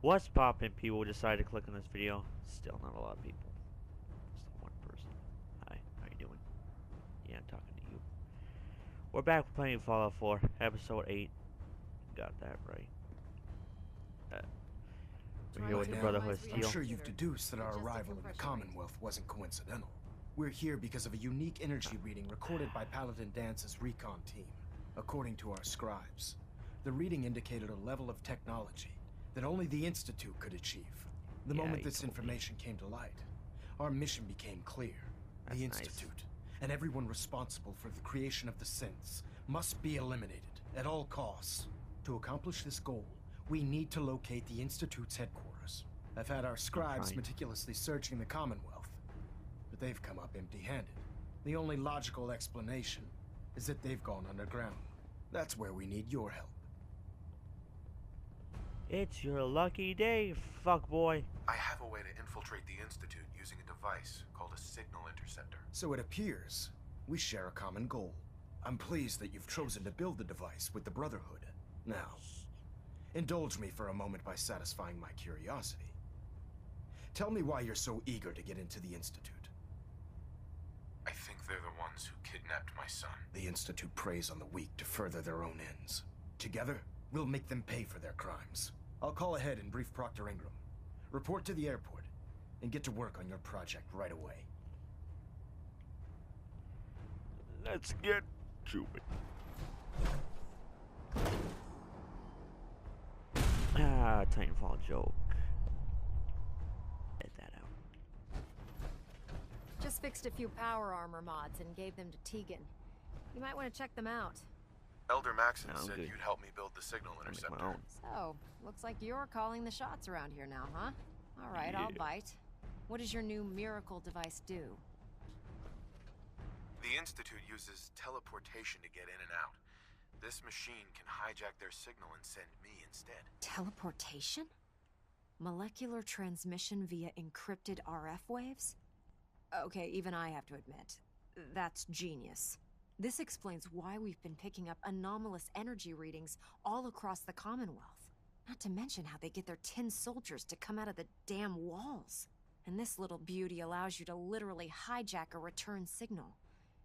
What's poppin', people decided to click on this video? Still not a lot of people. Just one person. Hi, how you doing? Yeah, I'm talking to you. We're back playing Fallout 4, episode 8. Got that right. We're here with the Brotherhood of I'm Steel. sure you've deduced that our arrival in the Commonwealth wasn't coincidental. We're here because of a unique energy reading recorded by Paladin Dance's recon team. According to our scribes, the reading indicated a level of technology that only the Institute could achieve. The moment this information came to light, our mission became clear. The Institute, and everyone responsible for the creation of the synths, must be eliminated at all costs. To accomplish this goal, we need to locate the Institute's headquarters. I've had our scribes meticulously searching the Commonwealth, but they've come up empty-handed. The only logical explanation is that they've gone underground. That's where we need your help. It's your lucky day, fuckboy. I have a way to infiltrate the Institute using a device called a signal interceptor. So it appears we share a common goal. I'm pleased that you've chosen to build the device with the Brotherhood. Now, indulge me for a moment by satisfying my curiosity. Tell me why you're so eager to get into the Institute. I think they're the ones who kidnapped my son. The Institute preys on the weak to further their own ends. Together, we'll make them pay for their crimes. I'll call ahead and brief Proctor Ingram. Report to the airport, and get to work on your project right away. Let's get to it. Titanfall joke. Get that out. Just fixed a few power armor mods and gave them to Tegan. You might want to check them out. Elder Maxon said you'd help me build the signal interceptor. So, looks like you're calling the shots around here now, huh? All right, I'll bite. What does your new miracle device do? The Institute uses teleportation to get in and out. This machine can hijack their signal and send me instead. Teleportation? Molecular transmission via encrypted RF waves? Okay, even I have to admit, that's genius. This explains why we've been picking up anomalous energy readings all across the Commonwealth. Not to mention how they get their tin soldiers to come out of the damn walls. And this little beauty allows you to literally hijack a return signal.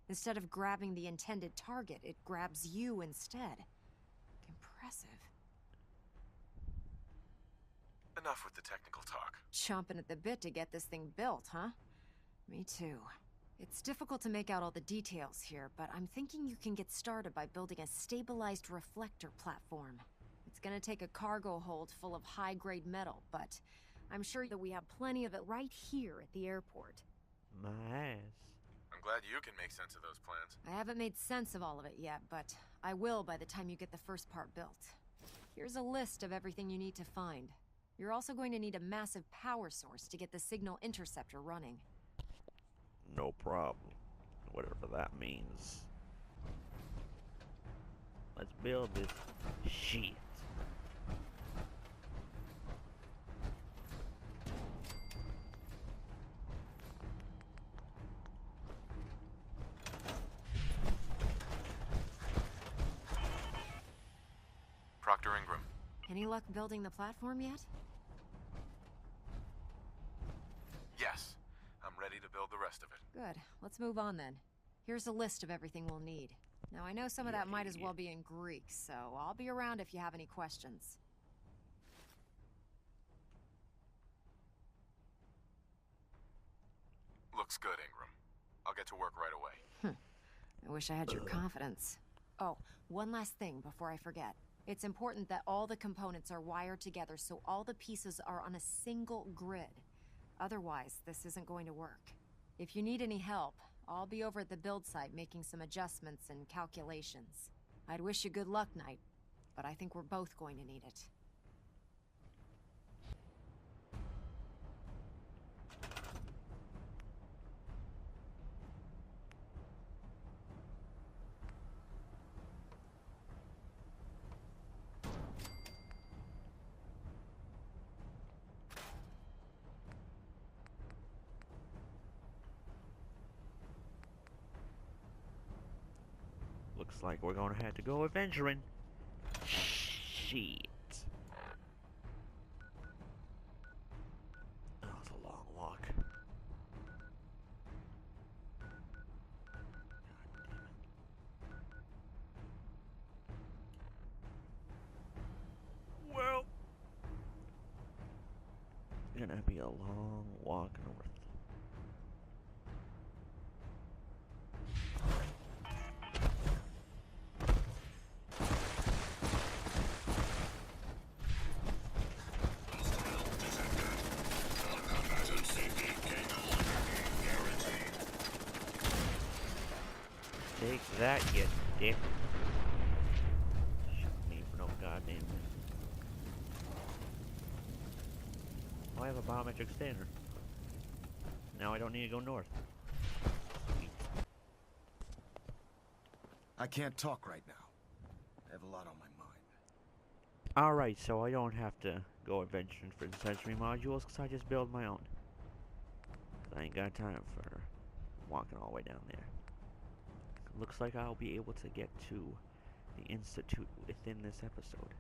Instead of grabbing the intended target, it grabs you instead. Impressive. Enough with the technical talk. Chomping at the bit to get this thing built, huh? Me too. It's difficult to make out all the details here, but I'm thinking you can get started by building a stabilized reflector platform. It's gonna take a cargo hold full of high-grade metal, but I'm sure that we have plenty of it right here at the airport. My ass. I'm glad you can make sense of those plans. I haven't made sense of all of it yet, but I will by the time you get the first part built. Here's a list of everything you need to find. You're also going to need a massive power source to get the signal interceptor running. No problem. Whatever that means. Let's build this shit. Proctor Ingram. Any luck building the platform yet? Yes. I'm ready to build the rest of it. Good. Let's move on then. Here's a list of everything we'll need. Now, I know some of that might as well be in Greek, so I'll be around if you have any questions. Looks good, Ingram. I'll get to work right away. I wish I had your confidence. Oh, one last thing before I forget. It's important that all the components are wired together so all the pieces are on a single grid. Otherwise, this isn't going to work. If you need any help, I'll be over at the build site making some adjustments and calculations. I'd wish you good luck, Knight, but I think we're both going to need it. Looks like we're gonna have to go adventuring. Shit. gonna be a long walk north. Take that, you dick. Shoot me for no goddamn reason. Oh, I have a biometric scanner. Now I don't need to go north. Sweet. I can't talk right now. I have a lot on my mind. Alright, so I don't have to go adventuring for the sensory modules, because I just build my own. 'Cause I ain't got time for walking all the way down there. Looks like I'll be able to get to the Institute within this episode.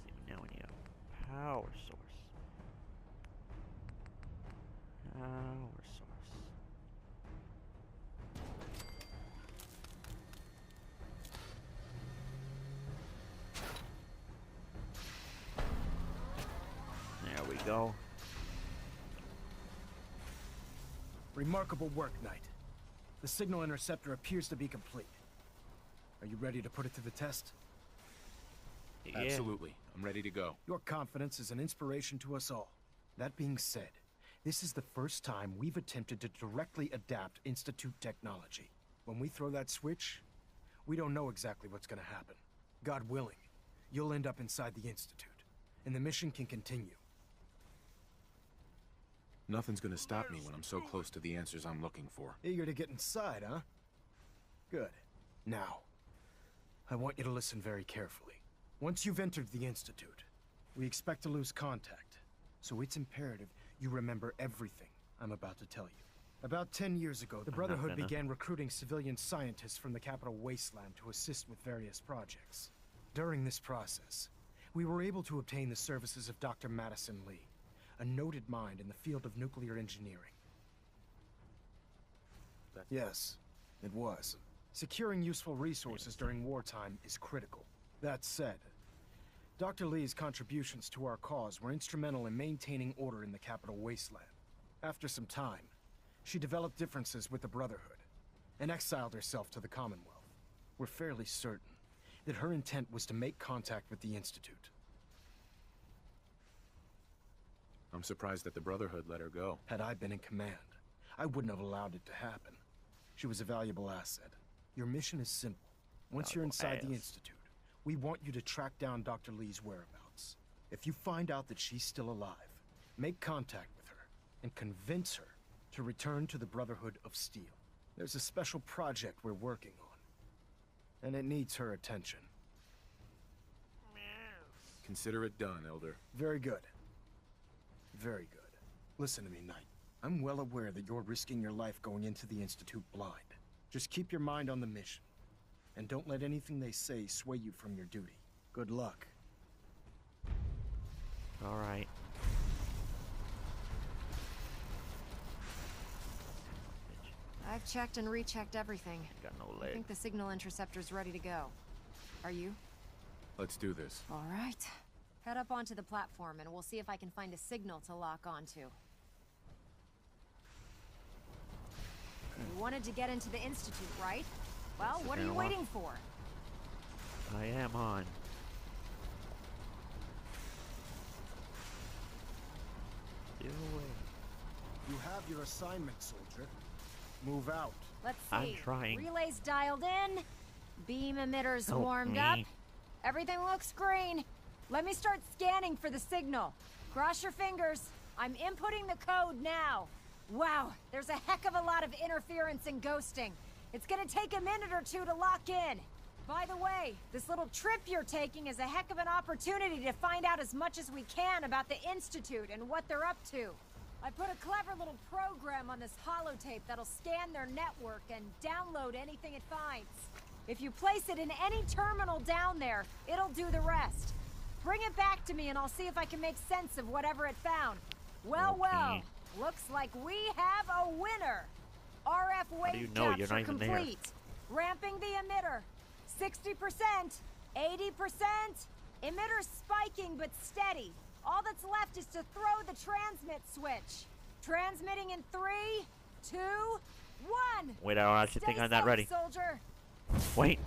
See, now we need a power source. Power source. There we go. Remarkable work, Knight. The signal interceptor appears to be complete. Are you ready to put it to the test? Yeah. Absolutely. I'm ready to go. Your confidence is an inspiration to us all. That being said, this is the first time we've attempted to directly adapt Institute technology. When we throw that switch, we don't know exactly what's going to happen. God willing, you'll end up inside the Institute, and the mission can continue. Nothing's gonna stop me when I'm so close to the answers I'm looking for. Eager to get inside, huh? Good. Now, I want you to listen very carefully. Once you've entered the Institute, we expect to lose contact, so it's imperative you remember everything I'm about to tell you. About 10 years ago, the Brotherhood began recruiting civilian scientists from the capital wasteland to assist with various projects. During this process, we were able to obtain the services of Dr. Madison Lee, a noted mind in the field of nuclear engineering. Yes, it was. Securing useful resources during wartime is critical. That said, Dr. Lee's contributions to our cause were instrumental in maintaining order in the capital wasteland. After some time, she developed differences with the Brotherhood and exiled herself to the Commonwealth. We're fairly certain that her intent was to make contact with the Institute. I'm surprised that the Brotherhood let her go. Had I been in command, I wouldn't have allowed it to happen. She was a valuable asset. Your mission is simple. Once you're inside the Institute, we want you to track down Dr. Lee's whereabouts. If you find out that she's still alive, make contact with her and convince her to return to the Brotherhood of Steel. There's a special project we're working on, and it needs her attention. Consider it done, Elder. Very good. Very good. Listen to me, Knight. I'm well aware that you're risking your life going into the Institute blind. Just keep your mind on the mission, and don't let anything they say sway you from your duty. Good luck. Alright. I've checked and rechecked everything. Got no I leg. think the signal interceptor's ready to go. Are you? Let's do this. All right. Head up onto the platform and we'll see if I can find a signal to lock onto. You wanted to get into the Institute, right? Well, what are you waiting for? I am on. Get away. You have your assignment, soldier. Move out. Let's see. I'm trying. Relays dialed in. Beam emitters Help warmed me. up. Everything looks green. Let me start scanning for the signal. Cross your fingers. I'm inputting the code now. Wow, there's a heck of a lot of interference and ghosting. It's gonna take a minute or two to lock in. By the way, this little trip you're taking is a heck of an opportunity to find out as much as we can about the Institute and what they're up to. I put a clever little program on this holotape that'll scan their network and download anything it finds. If you place it in any terminal down there, it'll do the rest. Bring it back to me and I'll see if I can make sense of whatever it found. Well, well. Okay. Looks like we have a winner. RF do wave you know? You're capture not even there. complete. Ramping the emitter. 60%, 80%. Emitter spiking but steady. All that's left is to throw the transmit switch. Transmitting in 3, 2, 1. Wait, I don't actually think I'm that ready. Soldier. Wait.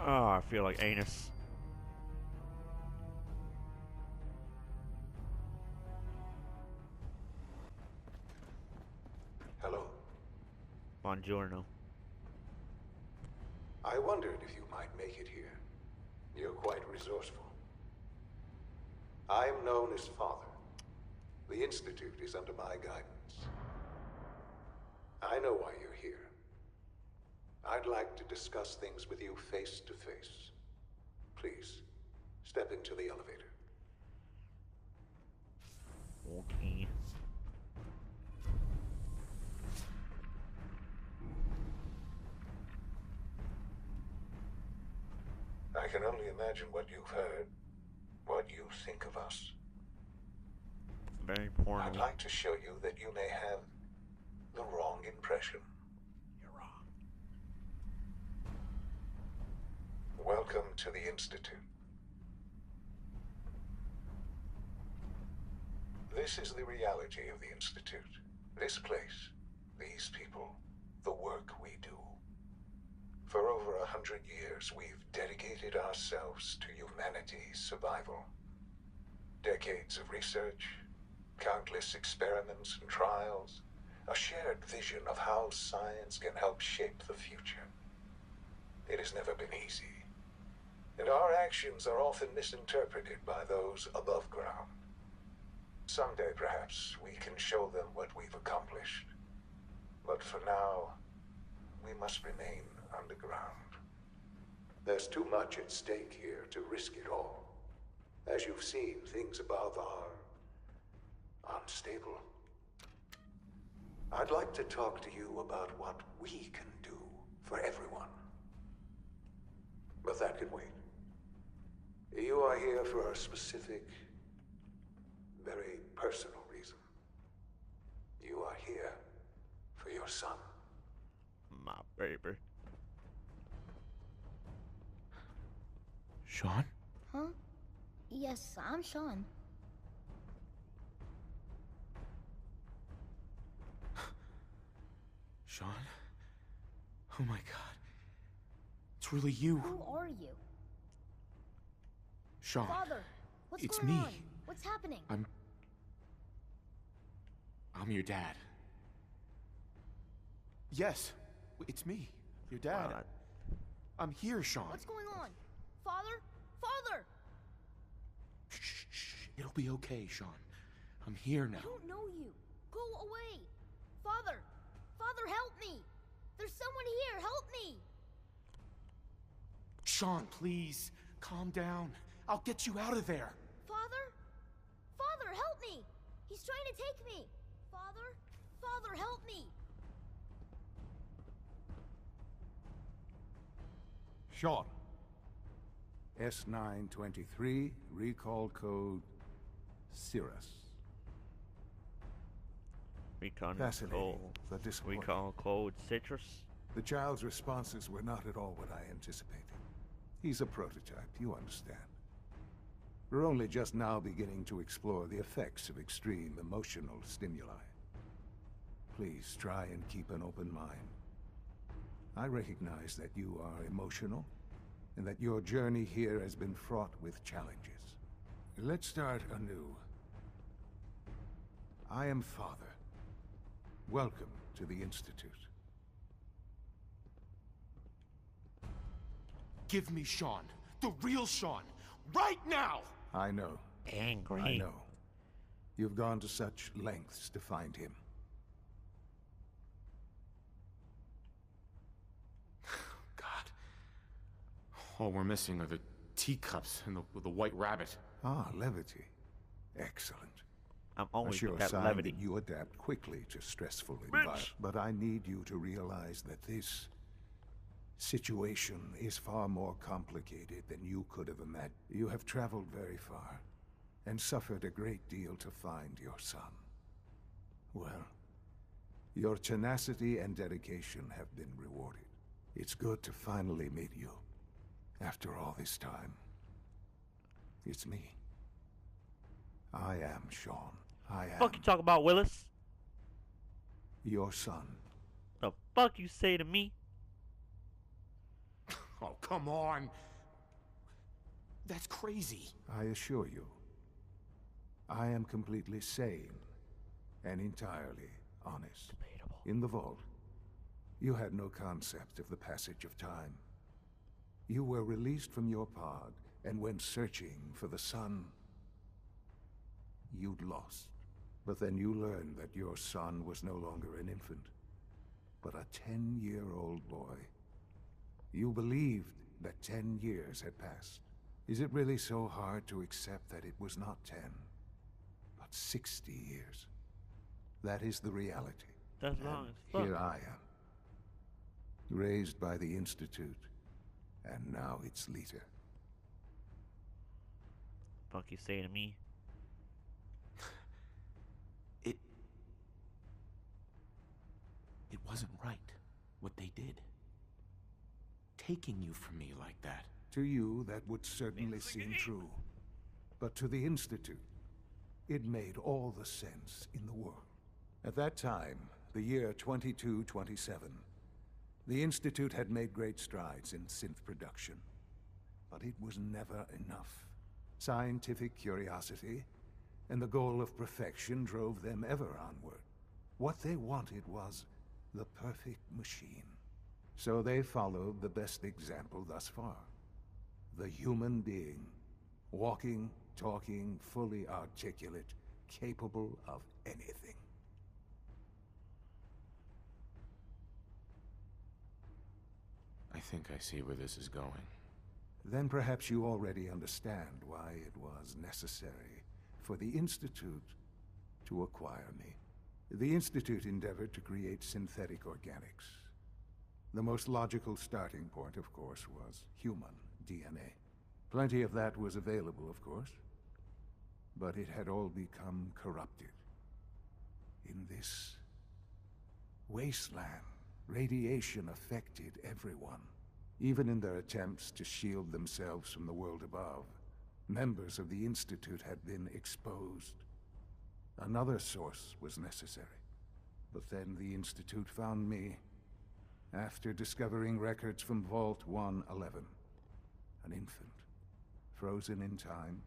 Oh, I feel like anus. Hello. Buongiorno. I wondered if you might make it here. You're quite resourceful. I am known as Father. The Institute is under my guidance. I know why you're here. I'd like to discuss things with you face to face. Please, step into the elevator. Okay. I can only imagine what you've heard, what you think of us. Very important. I'd like to show you that you may have the wrong impression. You're wrong. Welcome to the Institute. This is the reality of the Institute. This place, these people, the work we do. For over 100 years, we've dedicated ourselves to humanity's survival. Decades of research, countless experiments and trials, a shared vision of how science can help shape the future. It has never been easy, and our actions are often misinterpreted by those above ground. Someday, perhaps, we can show them what we've accomplished. But for now, we must remain underground. There's too much at stake here to risk it all. As you've seen, things above are unstable. I'd like to talk to you about what we can do for everyone. But that can wait. You are here for a specific, very personal reason. You are here for your son. My baby. Sean? Huh? Yes, I'm Sean. Sean? Oh my god. It's really you. Who are you? Sean. Father, what's It's going me. on? What's happening? I'm your dad. Yes, it's me, your dad. Wow, I'm here, Sean. What's going on? Father? Father! Shh. It'll be okay, Sean. I'm here now. I don't know you. Go away. Father! Father, help me! There's someone here. Help me! Sean, please, calm down. I'll get you out of there. Father? Father, help me! He's trying to take me! Father? Father, help me! Sean. S923, recall code Cirrus. Recon Fascinating, code. but disappointing. Recon code citrus. The child's responses were not at all what I anticipated. He's a prototype, you understand. We're only just now beginning to explore the effects of extreme emotional stimuli. Please try and keep an open mind. I recognize that you are emotional, and that your journey here has been fraught with challenges. Let's start anew. I am Father. Welcome to the Institute. Give me Sean, the real Sean, right now! I know. Angry. I know. You've gone to such lengths to find him. God. All we're missing are the teacups and the white rabbit. Ah, levity. Excellent. I'm A always sure with that sign levity. that you adapt quickly to stressful Bitch. environments. But I need you to realize that this situation is far more complicated than you could have imagined. You have traveled very far and suffered a great deal to find your son. Well, your tenacity and dedication have been rewarded. It's good to finally meet you after all this time. It's me. I am Sean. I am Fuck you talk about, Willis? your son. The fuck you say to me? Oh, come on. That's crazy. I assure you, I am completely sane and entirely honest. Debatable. In the vault, you had no concept of the passage of time. You were released from your pod and went searching for the sun you'd lost. But then you learned that your son was no longer an infant, but a 10-year-old boy. You believed that 10 years had passed. Is it really so hard to accept that it was not 10, but 60 years? That is the reality. That's And long as fuck. here I am, raised by the Institute, and now its leader. Fuck you say to me? It wasn't right, what they did. Taking you from me like that. To you, that would certainly seem true. But to the Institute, it made all the sense in the world. At that time, the year 2227, the Institute had made great strides in synth production. But it was never enough. Scientific curiosity and the goal of perfection drove them ever onward. What they wanted was the perfect machine. So they followed the best example thus far. The human being. Walking, talking, fully articulate, capable of anything. I think I see where this is going. Then perhaps you already understand why it was necessary for the Institute to acquire me. The Institute endeavored to create synthetic organics. The most logical starting point, of course, was human DNA. Plenty of that was available, of course, but it had all become corrupted. In this wasteland, radiation affected everyone. Even in their attempts to shield themselves from the world above, members of the Institute had been exposed. Another source was necessary. But then the Institute found me after discovering records from Vault 111. An infant, frozen in time,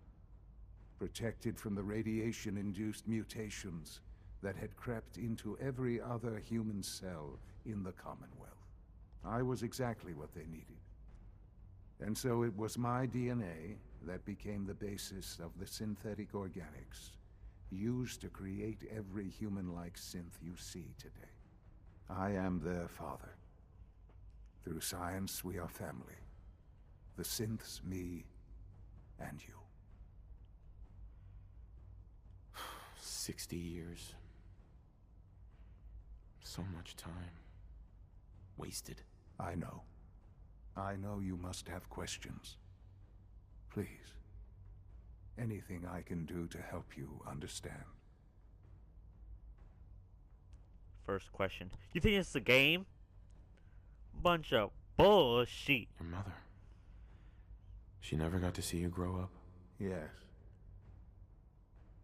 protected from the radiation-induced mutations that had crept into every other human cell in the Commonwealth. I was exactly what they needed. And so it was my DNA that became the basis of the synthetic organics used to create every human-like synth you see today. I am their father. Through science, we are family. The synths, me, and you. 60 years. So much time. Wasted. I know. I know you must have questions. Please. Anything I can do to help you understand. First question. You think it's a game? Bunch of bullshit. Your mother. She never got to see you grow up? Yes.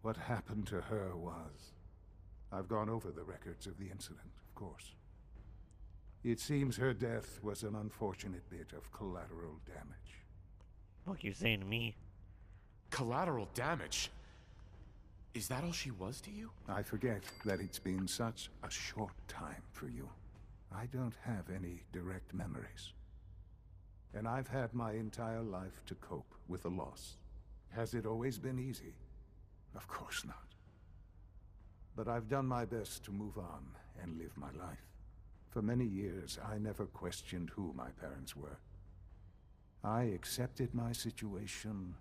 What happened to her was... I've gone over the records of the incident, of course. It seems her death was an unfortunate bit of collateral damage. Fuck you saying to me? Collateral damage? Is that all she was to you? I forget that it's been such a short time for you. I don't have any direct memories. And I've had my entire life to cope with the loss. Has it always been easy? Of course not. But I've done my best to move on and live my life. For many years, I never questioned who my parents were. I accepted my situation,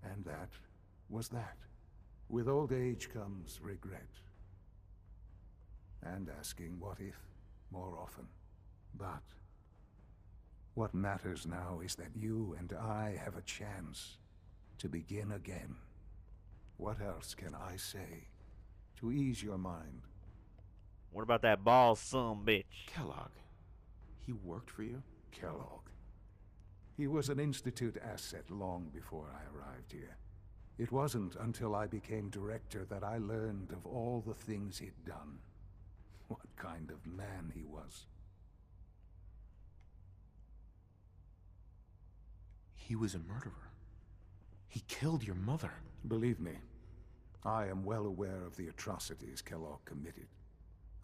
and that was that. With old age comes regret. And asking what if more often. But what matters now is that you and I have a chance to begin again. What else can I say to ease your mind? What about that ball son bitch? Kellogg. He worked for you? Kellogg. He was an Institute asset long before I arrived here. It wasn't until I became director that I learned of all the things he'd done. What kind of man he was. He was a murderer. He killed your mother. Believe me, I am well aware of the atrocities Kellogg committed.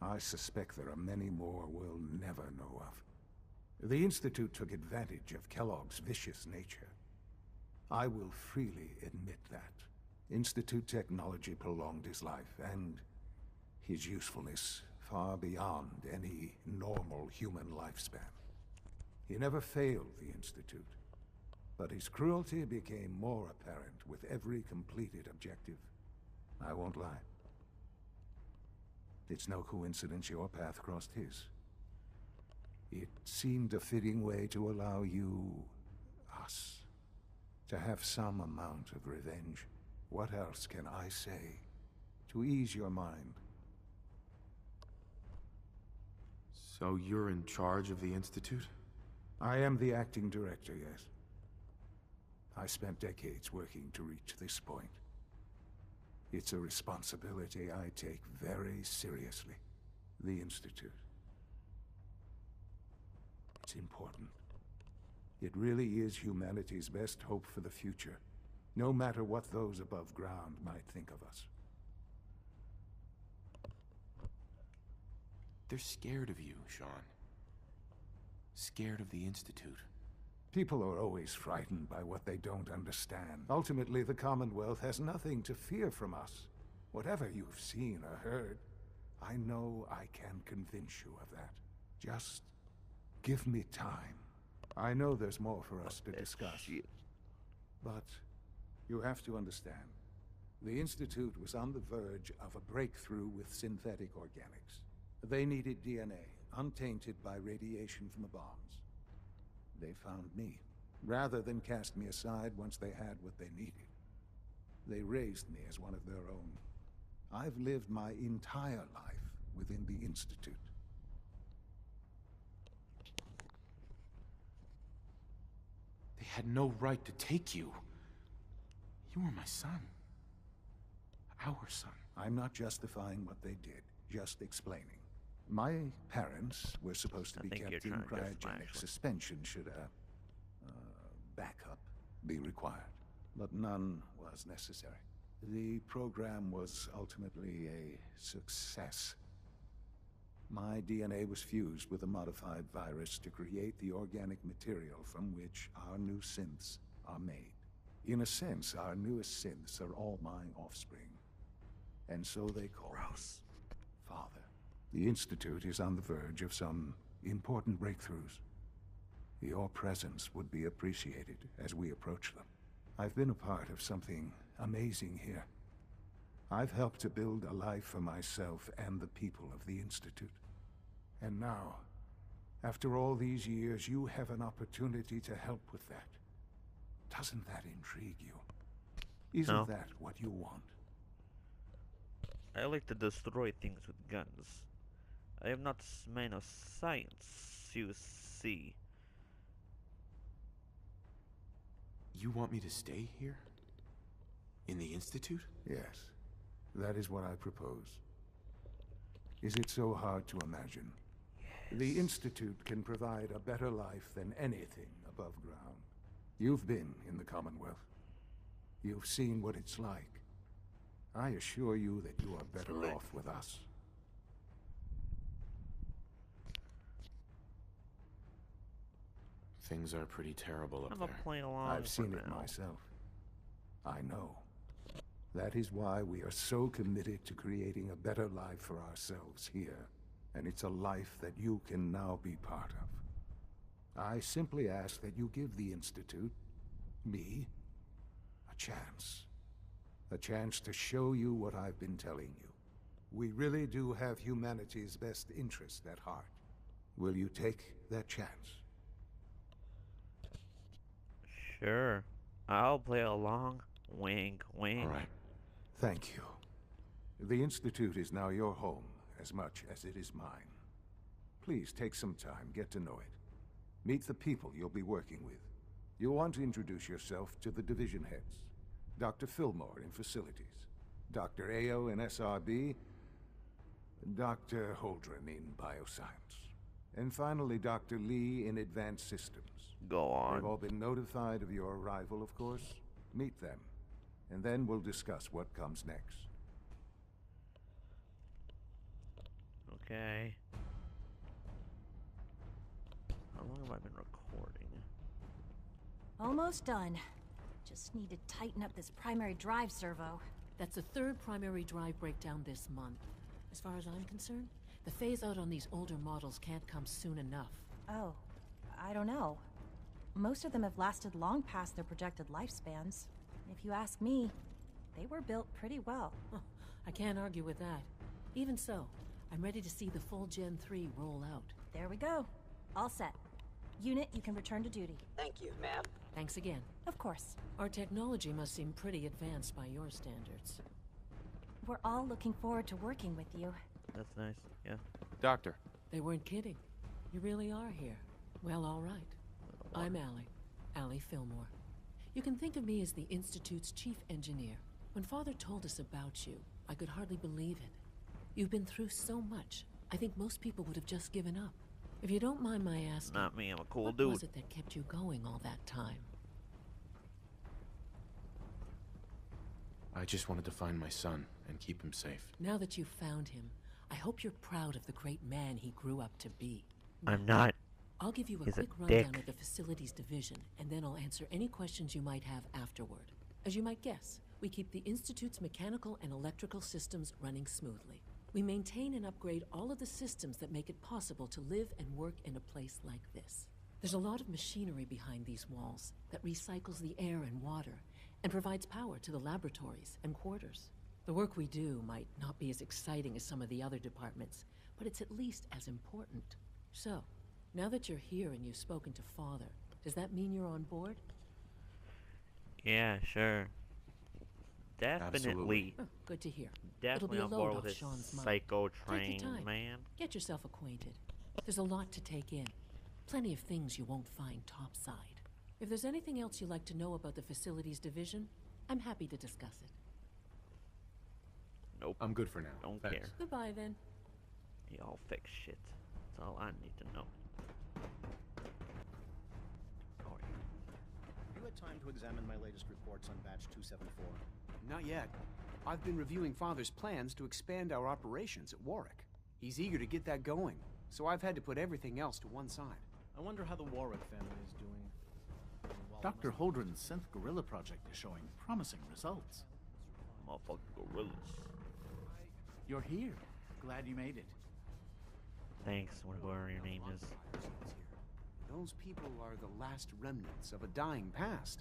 I suspect there are many more we'll never know of. The Institute took advantage of Kellogg's vicious nature. I will freely admit that. Institute technology prolonged his life, and his usefulness far beyond any normal human lifespan. He never failed the Institute, but his cruelty became more apparent with every completed objective. I won't lie. It's no coincidence your path crossed his. It seemed a fitting way to allow you, us, to have some amount of revenge. What else can I say to ease your mind? So you're in charge of the Institute? I am the acting director, yes. I spent decades working to reach this point. It's a responsibility I take very seriously. The Institute. It's important. It really is humanity's best hope for the future, no matter what those above ground might think of us. They're scared of you, Sean. Scared of the Institute. People are always frightened by what they don't understand. Ultimately, the Commonwealth has nothing to fear from us. Whatever you've seen or heard, I know I can convince you of that. Just give me time. I know there's more for us to discuss. But you have to understand, the Institute was on the verge of a breakthrough with synthetic organics. They needed DNA, untainted by radiation from the bombs. They found me, rather than cast me aside once they had what they needed. They raised me as one of their own. I've lived my entire life within the Institute. They had no right to take you. You were my son. Our son. I'm not justifying what they did, just explaining. My parents were supposed to be kept in cryogenic suspension should a backup be required, but none was necessary. The program was ultimately a success. My DNA was fused with a modified virus to create the organic material from which our new synths are made. In a sense, our newest synths are all my offspring. And so they call me Father. The Institute is on the verge of some important breakthroughs. Your presence would be appreciated as we approach them. I've been a part of something amazing here. I've helped to build a life for myself and the people of the Institute. And now, after all these years, you have an opportunity to help with that. Doesn't that intrigue you? Isn't that what you want? I like to destroy things with guns. I am not a man of science, you see. You want me to stay here? In the Institute? Yes. That is what I propose. Is it so hard to imagine? Yes. The Institute can provide a better life than anything above ground. You've been in the Commonwealth. You've seen what it's like. I assure you that you are better off with us. Things are pretty terrible up there. Playing along. I've seen it myself. I know. That is why we are so committed to creating a better life for ourselves here. And it's a life that you can now be part of. I simply ask that you give the Institute, me, a chance. A chance to show you what I've been telling you. We really do have humanity's best interest at heart. Will you take that chance? Sure. I'll play along. Wink, wink. All right. Thank you. The Institute is now your home as much as it is mine. Please take some time, get to know it. Meet the people you'll be working with. You'll want to introduce yourself to the division heads. Dr. Fillmore in Facilities, Dr. Ayo in SRB, Dr. Holdren in Bioscience, and finally Dr. Lee in Advanced Systems. Go on. They've all been notified of your arrival, of course. Meet them, and then we'll discuss what comes next. Okay. How long have I been recording? Almost done. Just need to tighten up this primary drive servo. That's the third primary drive breakdown this month. As far as I'm concerned, the phase-out on these older models can't come soon enough. Oh, I don't know. Most of them have lasted long past their projected lifespans. If you ask me, they were built pretty well. I can't argue with that. Even so, I'm ready to see the full Gen 3 roll out. There we go. All set. Unit, you can return to duty. Thank you, ma'am. Thanks again. Of course. Our technology must seem pretty advanced by your standards. We're all looking forward to working with you. That's nice, yeah. Doctor. They weren't kidding. You really are here. Well, all right. I'm Allie Fillmore. You can think of me as the Institute's chief engineer. When Father told us about you, I could hardly believe it. You've been through so much, I think most people would have just given up. If you don't mind my asking, Not me, I'm a cool what dude. was it that kept you going all that time? I just wanted to find my son and keep him safe. Now that you've found him, I hope you're proud of the great man he grew up to be. I'm not. I'll give you a He's quick a rundown dick. of the facilities division, and then I'll answer any questions you might have afterward. As you might guess, we keep the Institute's mechanical and electrical systems running smoothly. We maintain and upgrade all of the systems that make it possible to live and work in a place like this. There's a lot of machinery behind these walls that recycles the air and water and provides power to the laboratories and quarters. The work we do might not be as exciting as some of the other departments, but it's at least as important. So, now that you're here and you've spoken to Father, does that mean you're on board? Yeah, sure. Definitely. Absolutely. Oh, good to hear. Definitely It'll on be a board load with off this Sean's mind. psycho Take train, your time. man. Get yourself acquainted. There's a lot to take in. Plenty of things you won't find topside. If there's anything else you'd like to know about the facilities division, I'm happy to discuss it. Nope. I'm good for now. Don't Thanks. care. Goodbye, then. Y'all fix shit. That's all I need to know. Oh, You had time to examine my latest reports on batch 274. Not yet. I've been reviewing Father's plans to expand our operations at Warwick. He's eager to get that going, so I've had to put everything else to one side. I wonder how the Warwick family is doing. Dr. Holdren's synth gorilla project is showing promising results. Motherfucking gorillas. You're here. Glad you made it. Thanks, whatever your name is. Those people are the last remnants of a dying past.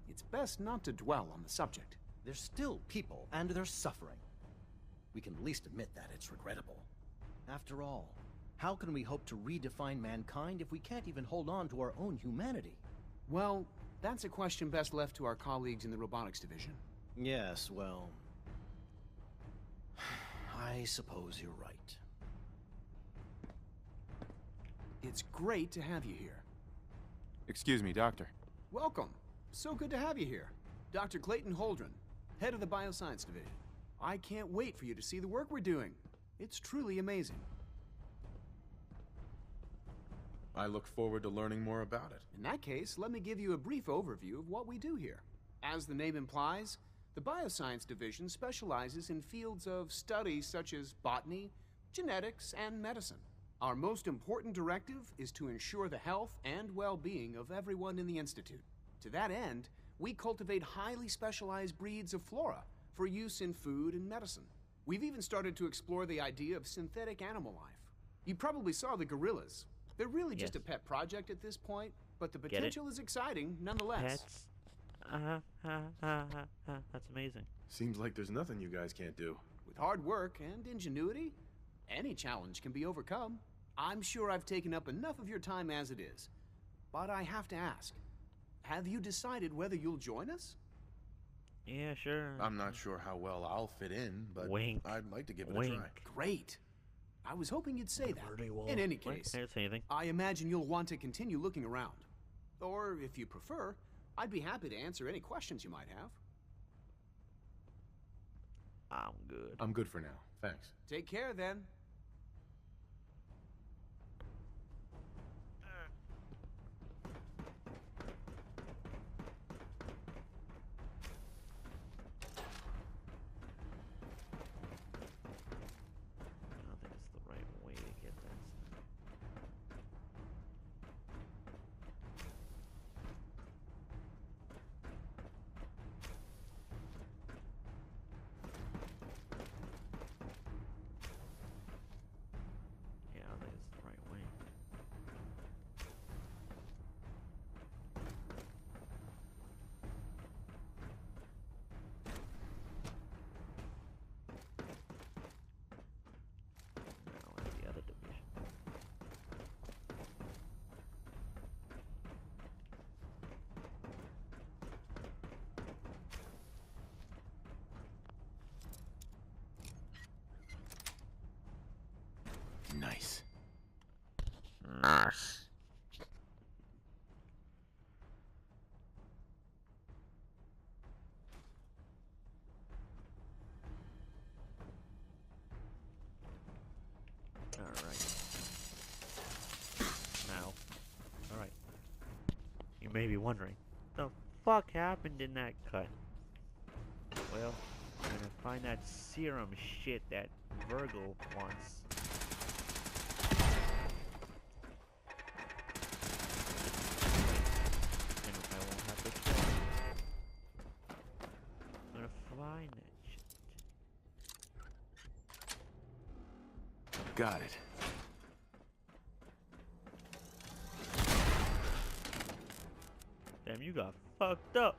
It's best not to dwell on the subject. They're still people, and they're suffering. We can at least admit that it's regrettable. After all, how can we hope to redefine mankind if we can't even hold on to our own humanity? Well, that's a question best left to our colleagues in the robotics division. Yes, well... I suppose you're right. It's great to have you here. Excuse me, Doctor. Welcome. So good to have you here. Dr. Clayton Holdren, head of the Bioscience Division. I can't wait for you to see the work we're doing. It's truly amazing. I look forward to learning more about it. In that case, let me give you a brief overview of what we do here. As the name implies, the Bioscience Division specializes in fields of study such as botany, genetics, and medicine. Our most important directive is to ensure the health and well-being of everyone in the Institute. To that end, we cultivate highly specialized breeds of flora for use in food and medicine. We've even started to explore the idea of synthetic animal life. You probably saw the gorillas. They're really just a pet project at this point, but the potential is exciting nonetheless. Pets? That's amazing. Seems like there's nothing you guys can't do. With hard work and ingenuity, any challenge can be overcome. I'm sure I've taken up enough of your time as it is. But I have to ask, have you decided whether you'll join us? Yeah, sure. I'm not sure how well I'll fit in, but Wink. I'd like to give it Wink. a try. Great. I was hoping you'd say that. In any case, I didn't say anything. I imagine you'll want to continue looking around. Or, if you prefer, I'd be happy to answer any questions you might have. I'm good. I'm good for now. Thanks. Take care, then. I don't think it's the right way to get this. Yeah, I don't think it's the right way. No, it's the other division. Nice. Nice. Alright. Now. Alright. You may be wondering, the fuck happened in that cut? Well, I'm gonna find that serum shit that Virgil wants. And I won't have to kill him. I'm gonna find that shit. Got it. Damn, you got fucked up.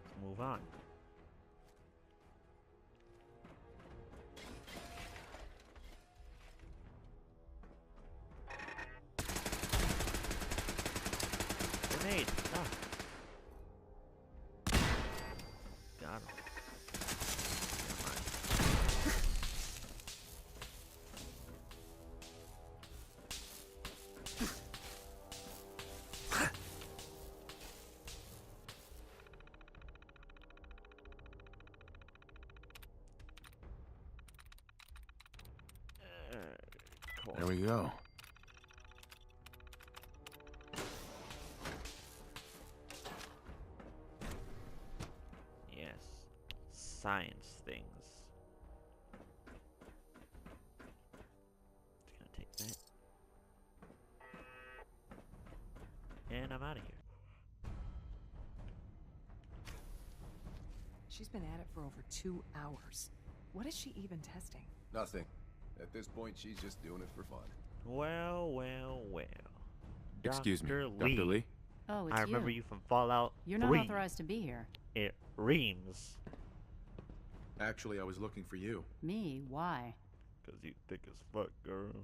Let's move on. Grenade. Ah. Got him. Never mind. Cool. There we go. Yes. Science things. Just gonna take that. And I'm out of here. She's been at it for over 2 hours. What is she even testing? Nothing. At this point, she's just doing it for fun. Well, well, well. Excuse me, Dr. Dr. Lee? Oh, it's I remember you. you from Fallout You're not 3. authorized to be here. It reams. Actually, I was looking for you. Me? Why? Cause you thick as fuck, girl.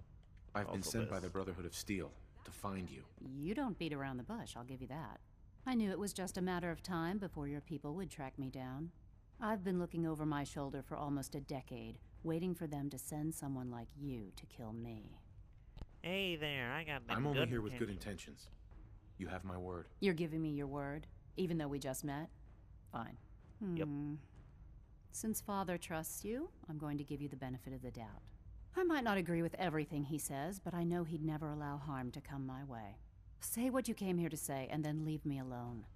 I've been Also sent by this. the Brotherhood of Steel to find you. You don't beat around the bush, I'll give you that. I knew it was just a matter of time before your people would track me down. I've been looking over my shoulder for almost a decade, waiting for them to send someone like you to kill me. Hey there, I got the I'm only good here with good intentions. intentions. You have my word. You're giving me your word, even though we just met? Fine. Yep. Since Father trusts you, I'm going to give you the benefit of the doubt. I might not agree with everything he says, but I know he'd never allow harm to come my way. Say what you came here to say, and then leave me alone.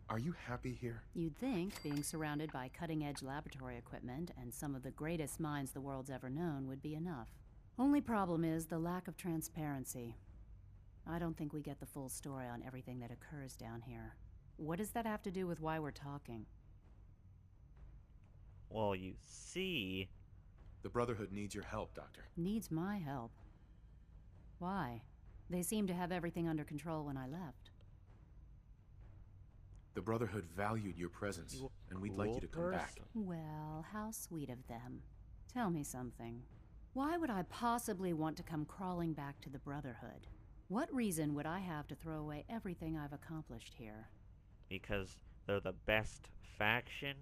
Are you happy here? You'd think being surrounded by cutting-edge laboratory equipment and some of the greatest minds the world's ever known would be enough. Only problem is the lack of transparency. I don't think we get the full story on everything that occurs down here. What does that have to do with why we're talking? Well, you see... The Brotherhood needs your help, Doctor. Needs my help. Why? They seemed to have everything under control when I left. The Brotherhood valued your presence, and we'd like you to come back. Well, how sweet of them. Tell me something. Why would I possibly want to come crawling back to the Brotherhood? What reason would I have to throw away everything I've accomplished here? Because they're the best faction,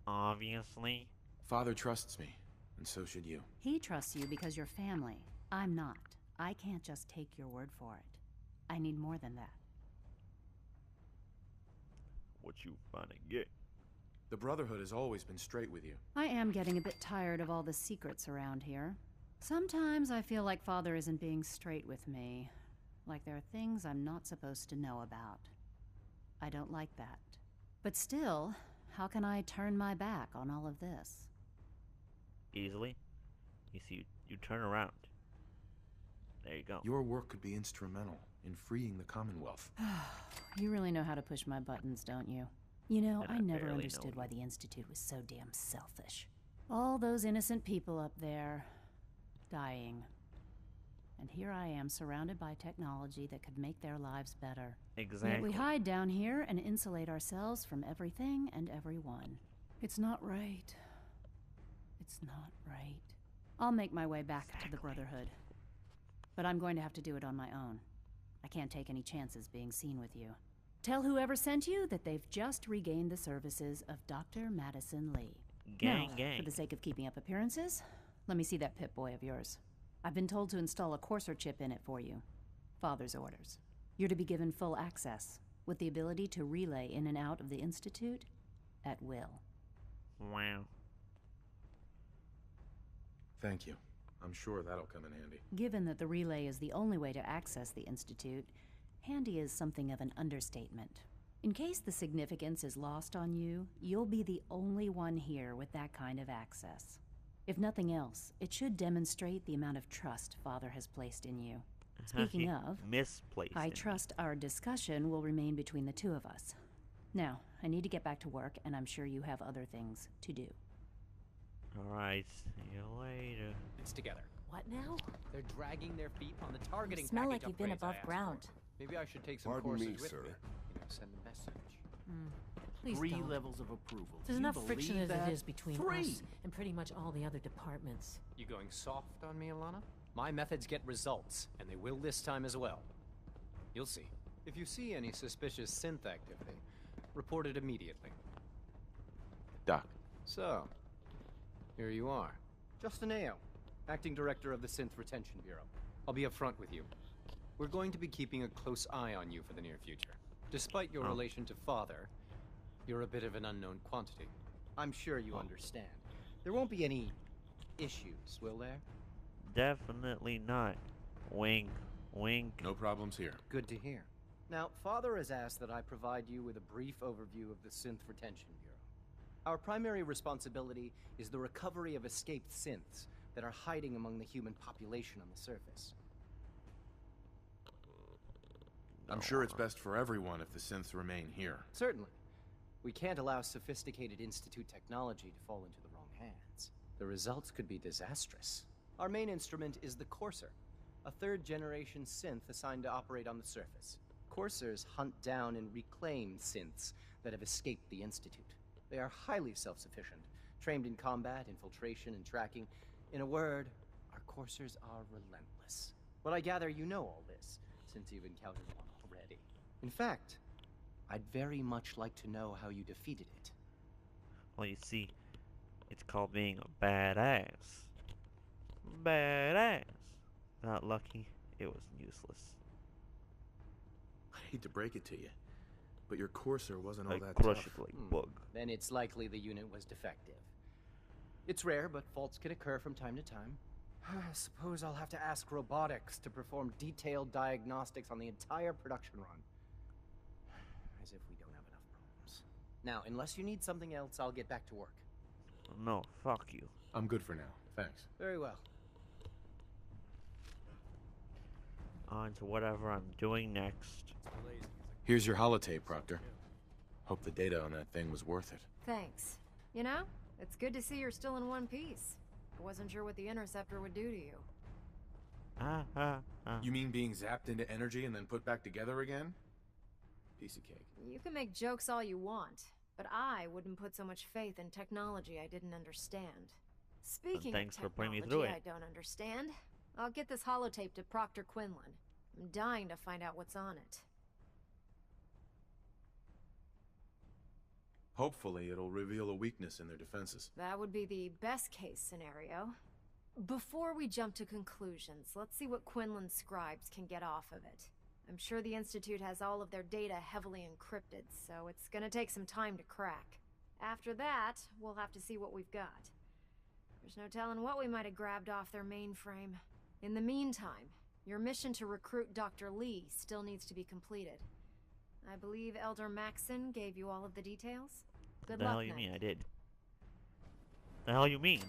obviously. Father trusts me, and so should you. He trusts you because you're family. I'm not. I can't just take your word for it. I need more than that. What you finna get? The Brotherhood has always been straight with you. I am getting a bit tired of all the secrets around here. Sometimes I feel like Father isn't being straight with me. Like there are things I'm not supposed to know about. I don't like that. But still, how can I turn my back on all of this? Easily. You see, you turn around. There you go. Your work could be instrumental in freeing the Commonwealth. You really know how to push my buttons, don't you? You know, And I I never barely understood know why the Institute was so damn selfish. All those innocent people up there, dying. And here I am, surrounded by technology that could make their lives better. Exactly. Yet we hide down here and insulate ourselves from everything and everyone. It's not right. It's not right. I'll make my way back to the Brotherhood. But I'm going to have to do it on my own. I can't take any chances being seen with you. Tell whoever sent you that they've just regained the services of Dr. Madison Lee. Gang, now, gang. for the sake of keeping up appearances, let me see that Pip-Boy of yours. I've been told to install a courser chip in it for you. Father's orders. You're to be given full access, with the ability to relay in and out of the Institute at will. Wow. Thank you. I'm sure that'll come in handy. Given that the relay is the only way to access the Institute, handy is something of an understatement. In case the significance is lost on you, you'll be the only one here with that kind of access. If nothing else, it should demonstrate the amount of trust Father has placed in you. Speaking of, misplaced. I trust our discussion will remain between the two of us. Now, I need to get back to work, and I'm sure you have other things to do. Alright, see you later. It's together. What now? They're dragging their feet on the targeting You smell package like you've been upgrades I above asked ground. for. Maybe I should take some Pardon courses me, with sir. me. You know, send a message. Please 3 don't. levels of approval. There's Do you enough friction believe as that? it is between 3! us and pretty much all the other departments. You going soft on me, Alana? My methods get results, and they will this time as well. You'll see. If you see any suspicious synth activity, report it immediately. Doc. So, here you are. Justin Ayo, Acting Director of the Synth Retention Bureau. I'll be upfront with you. We're going to be keeping a close eye on you for the near future. Despite your relation to Father, you're a bit of an unknown quantity. I'm sure you understand. There won't be any issues, will there? Definitely not. Wink, wink. No problems here. Good to hear. Now, Father has asked that I provide you with a brief overview of the Synth Retention Bureau. Our primary responsibility is the recovery of escaped synths that are hiding among the human population on the surface. I'm sure it's best for everyone if the synths remain here. Certainly. We can't allow sophisticated Institute technology to fall into the wrong hands. The results could be disastrous. Our main instrument is the Courser, a third-generation synth assigned to operate on the surface. Coursers hunt down and reclaim synths that have escaped the Institute. They are highly self-sufficient, trained in combat, infiltration, and tracking. In a word, our Coursers are relentless. But I gather you know all this, since you've encountered one already. In fact, I'd very much like to know how you defeated it. Well, you see, it's called being a badass. Badass. Not lucky, it was useless. I hate to break it to you, but your Courser wasn't all I that crush tough. it like bug. Then it's likely the unit was defective. It's rare, but faults can occur from time to time. I suppose I'll have to ask robotics to perform detailed diagnostics on the entire production run. As if we don't have enough problems. Now, unless you need something else, I'll get back to work. No, fuck you. I'm good for now. Thanks. Very well. On to whatever I'm doing next. Here's your holotape, Proctor. Hope the data on that thing was worth it. Thanks. You know, it's good to see you're still in one piece. I wasn't sure what the Interceptor would do to you. You mean being zapped into energy and then put back together again? Piece of cake. You can make jokes all you want, but I wouldn't put so much faith in technology I didn't understand. Speaking thanks of for putting me technology through it. I don't understand, I'll get this holotape to Proctor Quinlan. I'm dying to find out what's on it. Hopefully, it'll reveal a weakness in their defenses. That would be the best case scenario. Before we jump to conclusions, let's see what Quinlan's scribes can get off of it. I'm sure the Institute has all of their data heavily encrypted, so it's gonna take some time to crack. After that, we'll have to see what we've got. There's no telling what we might have grabbed off their mainframe. In the meantime, your mission to recruit Dr. Lee still needs to be completed. I believe Elder Maxson gave you all of the details? Good The luck, hell you Knight. mean? I did. The hell you mean?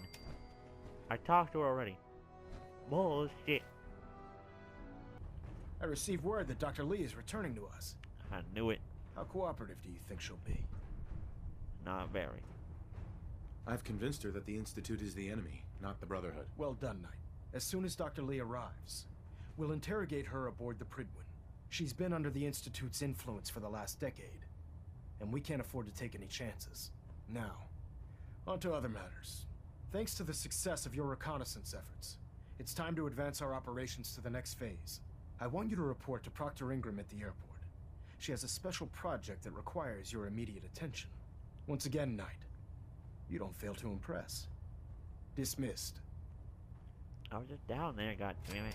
I talked to her already. Bullshit. I received word that Dr. Lee is returning to us. I knew it. How cooperative do you think she'll be? Not very. I've convinced her that the Institute is the enemy, not the Brotherhood. Well done, Knight. As soon as Dr. Lee arrives, we'll interrogate her aboard the Pridwin. She's been under the Institute's influence for the last decade, and we can't afford to take any chances. Now, on to other matters. Thanks to the success of your reconnaissance efforts, it's time to advance our operations to the next phase. I want you to report to Proctor Ingram at the airport. She has a special project that requires your immediate attention. Once again, Knight, you don't fail to impress. Dismissed. I was just down there, god damn it.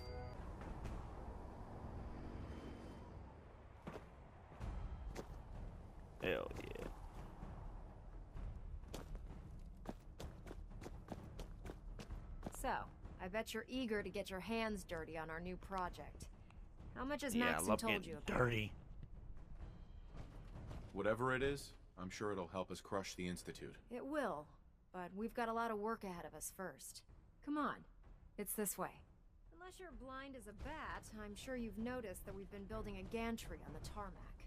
Hell yeah. So, I bet you're eager to get your hands dirty on our new project. How much has Yeah, I Maxson love told getting you about dirty. Whatever it is, I'm sure it'll help us crush the Institute. it? It will, but we've got a lot of work ahead of us first. Come on, it's this way. Unless you're blind as a bat, I'm sure you've noticed that we've been building a gantry on the tarmac.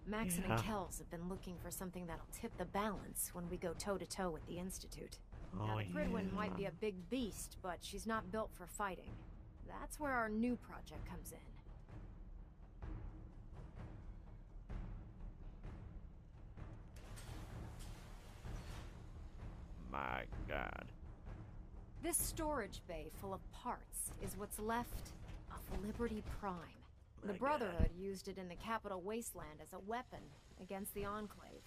Maxson and Yeah. Kells have been looking for something that'll tip the balance when we go toe-to-toe with the Institute. Oh, Now, the Pridwin yeah. might be a big beast, but she's not built for fighting. That's where our new project comes in. My god. This storage bay full of parts is what's left of Liberty Prime. The My Brotherhood used it in the Capital Wasteland as a weapon against the Enclave.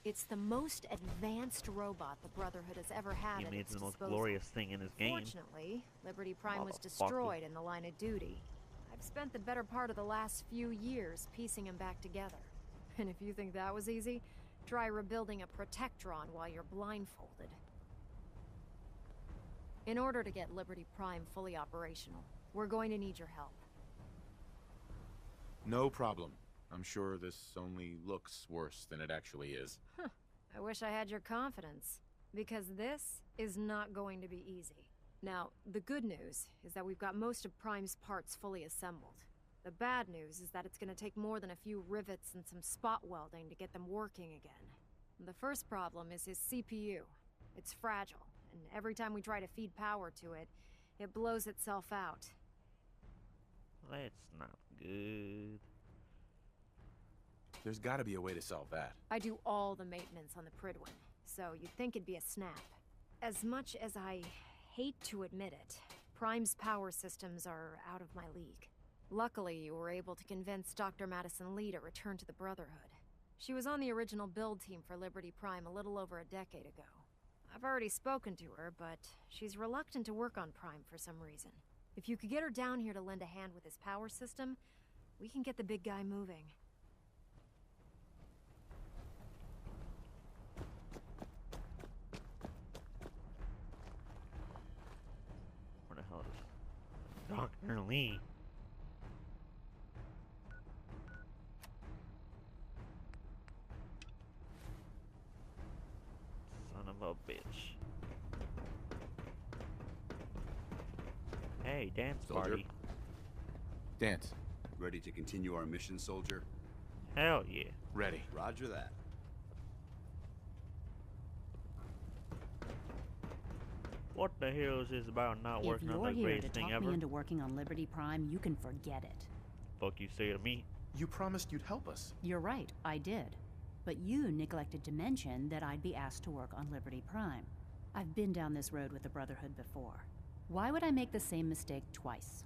It's the most advanced robot the Brotherhood has ever had He at made its the most disposal. glorious thing in his game. Fortunately, Liberty Prime was Motherfucker. destroyed in the line of duty. I've spent the better part of the last few years piecing him back together. And if you think that was easy, try rebuilding a Protectron while you're blindfolded. In order to get Liberty Prime fully operational, we're going to need your help. No problem. I'm sure this only looks worse than it actually is. I wish I had your confidence, because this is not going to be easy. Now, the good news is that we've got most of Prime's parts fully assembled. The bad news is that it's going to take more than a few rivets and some spot welding to get them working again. The first problem is his CPU. It's fragile, and every time we try to feed power to it, it blows itself out. That's not good. There's gotta be a way to solve that. I do all the maintenance on the Pridwin, so you'd think it'd be a snap. As much as I hate to admit it, Prime's power systems are out of my league. Luckily, you were able to convince Dr. Madison Lee to return to the Brotherhood. She was on the original build team for Liberty Prime a little over a decade ago. I've already spoken to her, but she's reluctant to work on Prime for some reason. If you could get her down here to lend a hand with his power system, we can get the big guy moving. Where the hell is Dr. Lee? Son of a bitch. Hey, dance Soldier. party. Dance. Ready to continue our mission, soldier? Hell yeah. Ready. Roger that. What the hell is this about not If working on you're the here to greatest thing talk ever? me into working on Liberty Prime, you can forget it. Fuck you say to me. You promised you'd help us. You're right, I did. But you neglected to mention that I'd be asked to work on Liberty Prime. I've been down this road with the Brotherhood before. Why would I make the same mistake twice?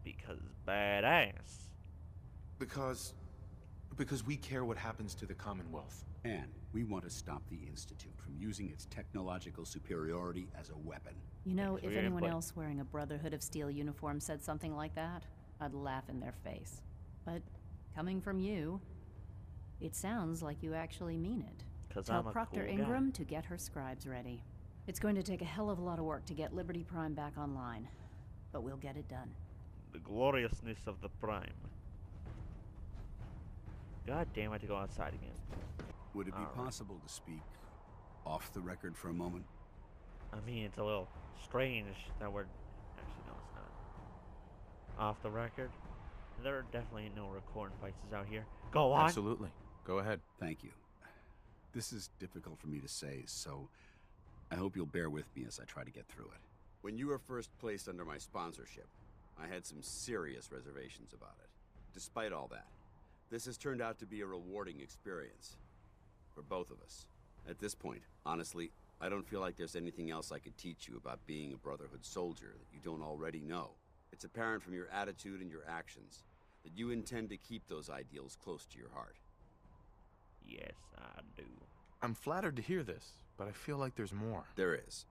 Because badass. Because we care what happens to the Commonwealth. And we want to stop the Institute from using its technological superiority as a weapon. You know, if anyone input. else wearing a Brotherhood of Steel uniform said something like that, I'd laugh in their face. But coming from you, it sounds like you actually mean it. 'Cause Tell I'm a Proctor cool Ingram guy. to get her scribes ready. It's going to take a hell of a lot of work to get Liberty Prime back online, but we'll get it done. The gloriousness of the Prime. God damn, I have to go outside again. Would it be Alright. possible to speak off the record for a moment? I mean, it's a little strange that we're... Actually, no, it's not. Off the record. There are definitely no recording places out here. Go on! Absolutely. Go ahead. Thank you. This is difficult for me to say, so I hope you'll bear with me as I try to get through it. When you were first placed under my sponsorship, I had some serious reservations about it. Despite all that, this has turned out to be a rewarding experience. For both of us. At this point, honestly, I don't feel like there's anything else I could teach you about being a Brotherhood soldier that you don't already know. It's apparent from your attitude and your actions that you intend to keep those ideals close to your heart. Yes, I do. I'm flattered to hear this, but I feel like there's more. There is.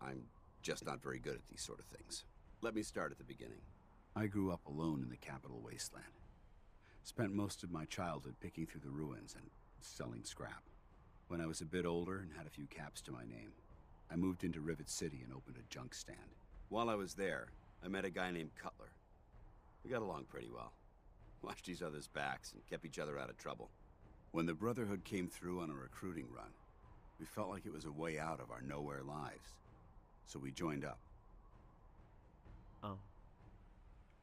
I'm just not very good at these sort of things. Let me start at the beginning. I grew up alone in the capital wasteland. Spent most of my childhood picking through the ruins and selling scrap. When I was a bit older and had a few caps to my name, I moved into Rivet City and opened a junk stand. While I was there, I met a guy named Cutler. We got along pretty well. Watched each other's backs and kept each other out of trouble. When the Brotherhood came through on a recruiting run, we felt like it was a way out of our nowhere lives. So we joined up. Oh.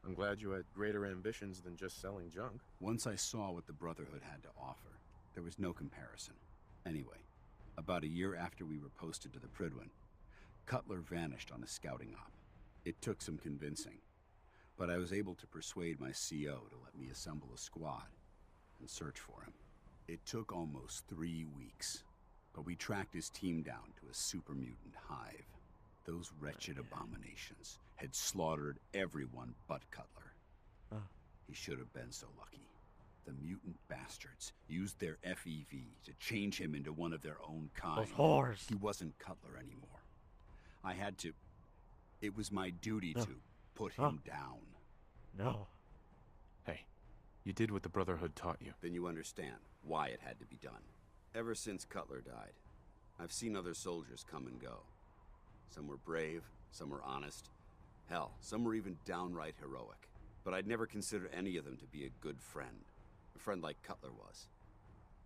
I'm glad you had greater ambitions than just selling junk. Once I saw what the Brotherhood had to offer, there was no comparison. Anyway, about a year after we were posted to the Prydwen, Cutler vanished on a scouting op. It took some convincing, but I was able to persuade my CO to let me assemble a squad and search for him. It took almost 3 weeks, but we tracked his team down to a super mutant hive. Those wretched abominations had slaughtered everyone but Cutler. He should have been so lucky. The mutant bastards used their FEV to change him into one of their own kind. Those whores. He wasn't Cutler anymore. I had to... It was my duty to put him down. No. Hey, you did what the Brotherhood taught you. Then you understand why it had to be done. Ever since Cutler died, I've seen other soldiers come and go. Some were brave, some were honest. Hell, some were even downright heroic. But I'd never considered any of them to be a good friend. A friend like Cutler was.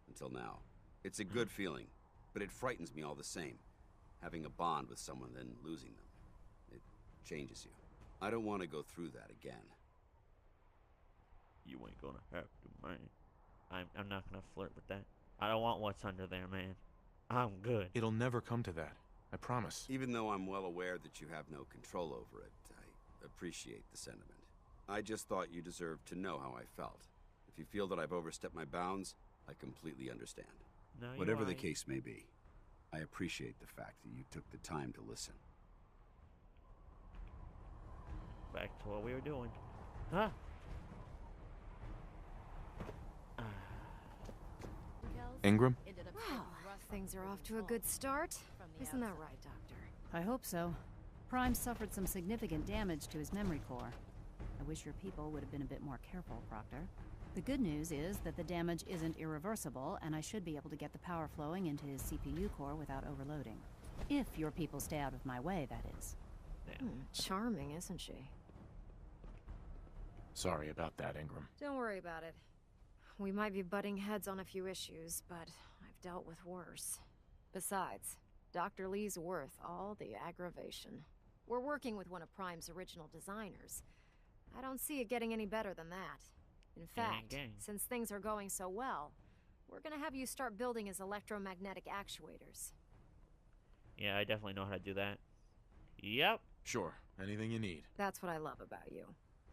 Until now. It's a good feeling, but it frightens me all the same. Having a bond with someone, then losing them. It changes you. I don't want to go through that again. You ain't gonna have to, man. I'm not gonna flirt with that. I don't want what's under there, man. I'm good. It'll never come to that. I promise. Even though I'm well aware that you have no control over it, I appreciate the sentiment. I just thought you deserved to know how I felt. If you feel that I've overstepped my bounds, I completely understand. No, Whatever the case may be, I appreciate the fact that you took the time to listen. Back to what we were doing. Huh? Ingram? Well, things are off to a good start. Isn't that right, Doctor? I hope so. Prime suffered some significant damage to his memory core. I wish your people would have been a bit more careful, Proctor. The good news is that the damage isn't irreversible, and I should be able to get the power flowing into his CPU core without overloading. If your people stay out of my way, that is. Charming, isn't she? Sorry about that, Ingram. Don't worry about it. We might be butting heads on a few issues, but I've dealt with worse. Besides, Dr. Lee's worth all the aggravation. We're working with one of Prime's original designers. I don't see it getting any better than that. In fact, since things are going so well, we're gonna have you start building his electromagnetic actuators. Yeah, I definitely know how to do that. Yep. Sure. Anything you need. That's what I love about you.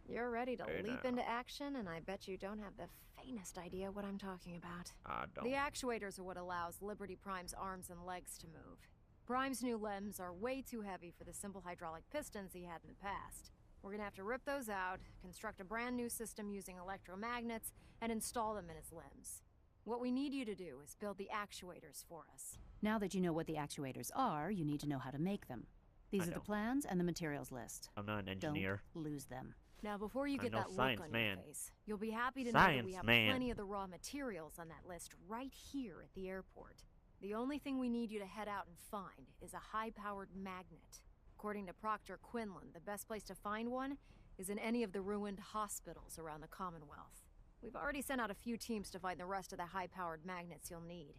You're ready to Hey, leap now. into action, and I bet you don't have the faintest idea what I'm talking about. I don't. The actuators are what allows Liberty Prime's arms and legs to move. Prime's new limbs are way too heavy for the simple hydraulic pistons he had in the past. We're gonna have to rip those out, construct a brand new system using electromagnets, and install them in his limbs. What we need you to do is build the actuators for us. Now that you know what the actuators are, you need to know how to make them. These are the plans and the materials list. I'm not an engineer. Don't lose them. Now, before you I'm get no that look science on man. your face, you'll be happy to know that we Science have man. plenty of the raw materials on that list right here at the airport. The only thing we need you to head out and find is a high-powered magnet. According to Proctor Quinlan, the best place to find one is in any of the ruined hospitals around the Commonwealth. We've already sent out a few teams to find the rest of the high-powered magnets you'll need.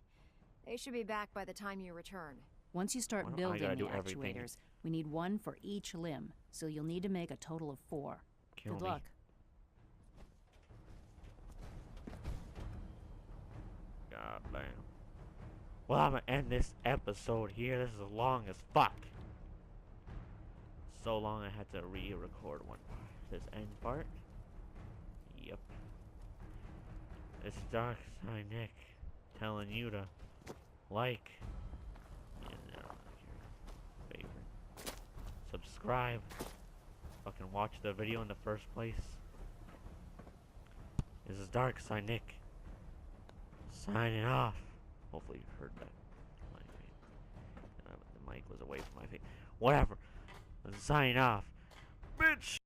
They should be back by the time you return. Once you start Why don't I building gotta the do everything? actuators, we need one for each limb, so you'll need to make a total of 4. Kill Good me. luck. God damn. Well, I'm gonna end this episode here. This is long as fuck. So long I had to re-record one part. This end part. Yep. It's Dark Side Nick telling you to like and your favorite. Subscribe. Fucking watch the video in the first place. This is Dark Side Nick signing off. Hopefully you heard that. The mic was away from my face. Whatever. I'm signing off. Bitch!